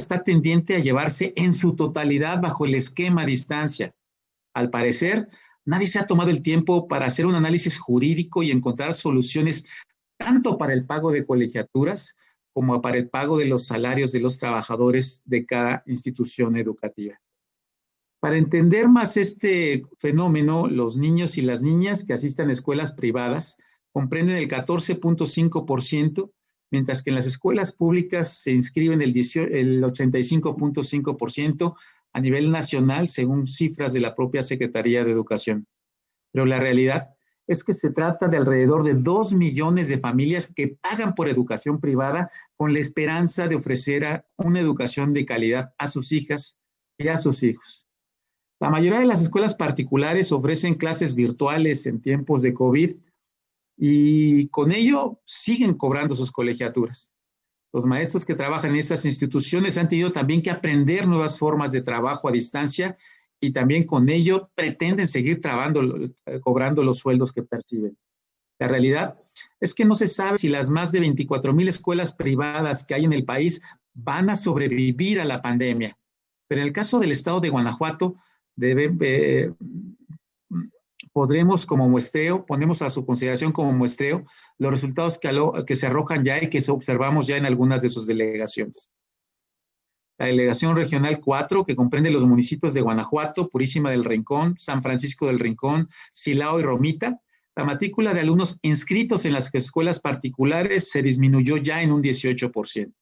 está tendiente a llevarse en su totalidad bajo el esquema a distancia. Al parecer, nadie se ha tomado el tiempo para hacer un análisis jurídico y encontrar soluciones tanto para el pago de colegiaturas como para el pago de los salarios de los trabajadores de cada institución educativa. Para entender más este fenómeno, los niños y las niñas que asistan a escuelas privadas comprenden el 14.5%, mientras que en las escuelas públicas se inscriben el 85.5% a nivel nacional, según cifras de la propia Secretaría de Educación. Pero la realidad es que se trata de alrededor de 2 millones de familias que pagan por educación privada con la esperanza de ofrecer una educación de calidad a sus hijas y a sus hijos. La mayoría de las escuelas particulares ofrecen clases virtuales en tiempos de COVID y con ello siguen cobrando sus colegiaturas. Los maestros que trabajan en esas instituciones han tenido también que aprender nuevas formas de trabajo a distancia y también con ello pretenden seguir cobrando los sueldos que perciben. La realidad es que no se sabe si las más de 24,000 escuelas privadas que hay en el país van a sobrevivir a la pandemia. Pero en el caso del estado de Guanajuato, podremos como muestreo, ponemos a su consideración como muestreo los resultados que se arrojan ya y que observamos ya en algunas de sus delegaciones. La delegación regional 4, que comprende los municipios de Guanajuato, Purísima del Rincón, San Francisco del Rincón, Silao y Romita, la matrícula de alumnos inscritos en las escuelas particulares se disminuyó ya en un 18%.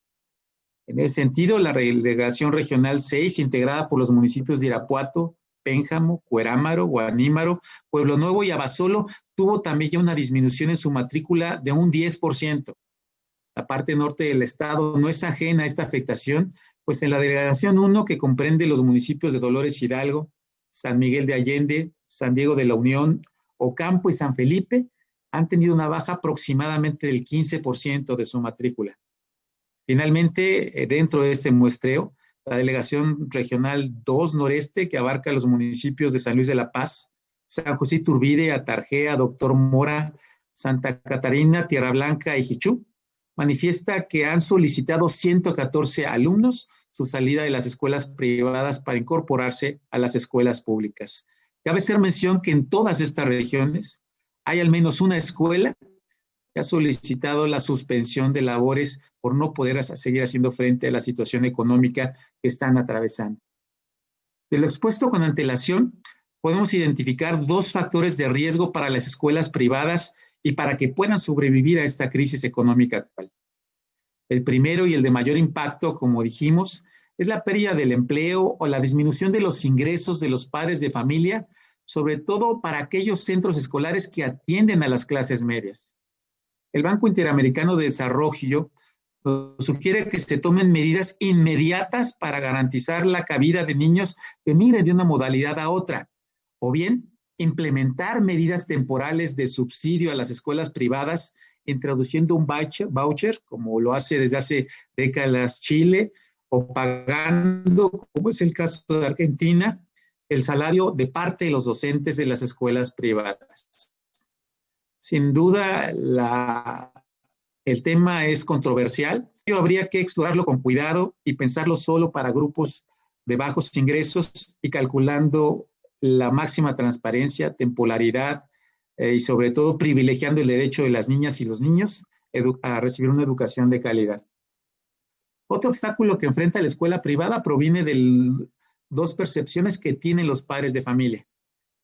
En ese sentido, la delegación regional 6, integrada por los municipios de Irapuato, Pénjamo, Cuerámaro, Guanímaro, Pueblo Nuevo y Abasolo, tuvo también ya una disminución en su matrícula de un 10%. La parte norte del estado no es ajena a esta afectación, pues en la delegación 1, que comprende los municipios de Dolores Hidalgo, San Miguel de Allende, San Diego de la Unión, Ocampo y San Felipe, han tenido una baja aproximadamente del 15% de su matrícula. Finalmente, dentro de este muestreo, la delegación regional 2 noreste, que abarca los municipios de San Luis de la Paz, San José Iturbide, Atarjea, Doctor Mora, Santa Catarina, Tierra Blanca y Jichú, manifiesta que han solicitado 114 alumnos su salida de las escuelas privadas para incorporarse a las escuelas públicas. Cabe hacer mención que en todas estas regiones hay al menos una escuela que ha solicitado la suspensión de labores por no poder seguir haciendo frente a la situación económica que están atravesando. De lo expuesto con antelación, podemos identificar 2 factores de riesgo para las escuelas privadas y para que puedan sobrevivir a esta crisis económica actual. El primero y el de mayor impacto, como dijimos, es la pérdida del empleo o la disminución de los ingresos de los padres de familia, sobre todo para aquellos centros escolares que atienden a las clases medias. El Banco Interamericano de Desarrollo sugiere que se tomen medidas inmediatas para garantizar la cabida de niños que migren de una modalidad a otra, o bien implementar medidas temporales de subsidio a las escuelas privadas, introduciendo un voucher, como lo hace desde hace décadas Chile, o pagando, como es el caso de Argentina, el salario de parte de los docentes de las escuelas privadas. Sin duda, el tema es controversial. Habría que explorarlo con cuidado y pensarlo solo para grupos de bajos ingresos y calculando la máxima transparencia, temporalidad y sobre todo privilegiando el derecho de las niñas y los niños a recibir una educación de calidad. Otro obstáculo que enfrenta la escuela privada proviene de 2 percepciones que tienen los padres de familia.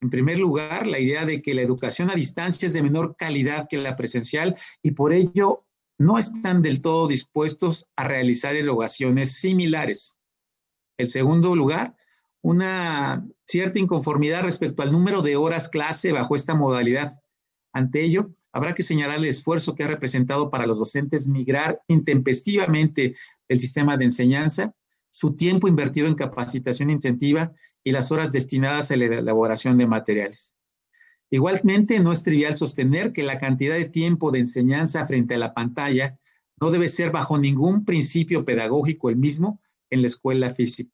En primer lugar, la idea de que la educación a distancia es de menor calidad que la presencial y por ello no están del todo dispuestos a realizar erogaciones similares. En segundo lugar, una cierta inconformidad respecto al número de horas clase bajo esta modalidad. Ante ello, habrá que señalar el esfuerzo que ha representado para los docentes migrar intempestivamente del sistema de enseñanza, su tiempo invertido en capacitación intensiva y las horas destinadas a la elaboración de materiales. Igualmente, no es trivial sostener que la cantidad de tiempo de enseñanza frente a la pantalla no debe ser bajo ningún principio pedagógico el mismo en la escuela física.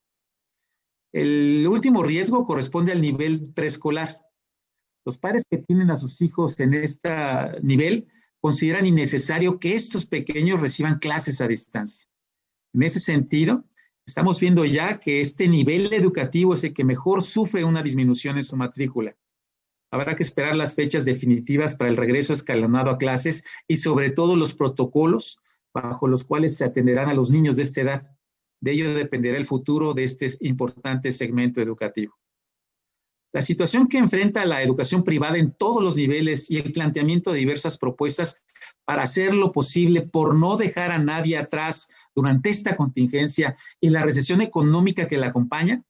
El último riesgo corresponde al nivel preescolar. Los padres que tienen a sus hijos en este nivel consideran innecesario que estos pequeños reciban clases a distancia. En ese sentido, Estamos viendo ya que este nivel educativo es el que mejor sufre una disminución en su matrícula. Habrá que esperar las fechas definitivas para el regreso escalonado a clases y sobre todo los protocolos bajo los cuales se atenderán a los niños de esta edad. De ello dependerá el futuro de este importante segmento educativo. La situación que enfrenta la educación privada en todos los niveles y el planteamiento de diversas propuestas para hacer lo posible por no dejar a nadie atrás durante esta contingencia y la recesión económica que la acompaña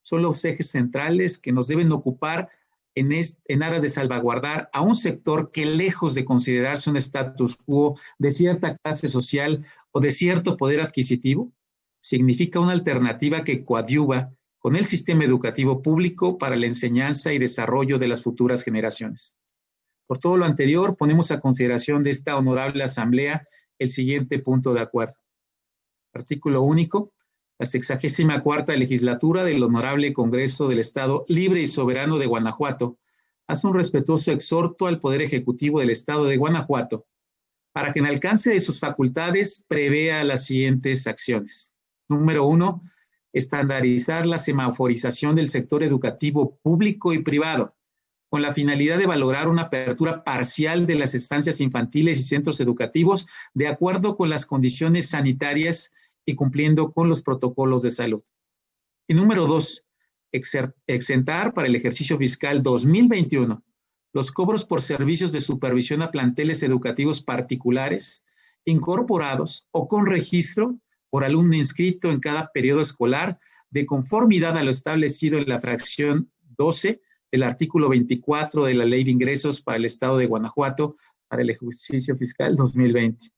son los ejes centrales que nos deben ocupar en aras de salvaguardar a un sector que, lejos de considerarse un status quo de cierta clase social o de cierto poder adquisitivo, significa una alternativa que coadyuva con el sistema educativo público para la enseñanza y desarrollo de las futuras generaciones. Por todo lo anterior, ponemos a consideración de esta honorable asamblea el siguiente punto de acuerdo. Artículo único. La 64ª legislatura del Honorable Congreso del Estado Libre y Soberano de Guanajuato hace un respetuoso exhorto al Poder Ejecutivo del Estado de Guanajuato para que en alcance de sus facultades prevea las siguientes acciones. Número 1, estandarizar la semaforización del sector educativo público y privado, con la finalidad de valorar una apertura parcial de las estancias infantiles y centros educativos de acuerdo con las condiciones sanitarias y cumpliendo con los protocolos de salud. Y número 2, exentar para el ejercicio fiscal 2021 los cobros por servicios de supervisión a planteles educativos particulares, incorporados o con registro por alumno inscrito en cada periodo escolar, de conformidad a lo establecido en la fracción 12 del artículo 24 de la Ley de Ingresos para el Estado de Guanajuato para el ejercicio fiscal 2020.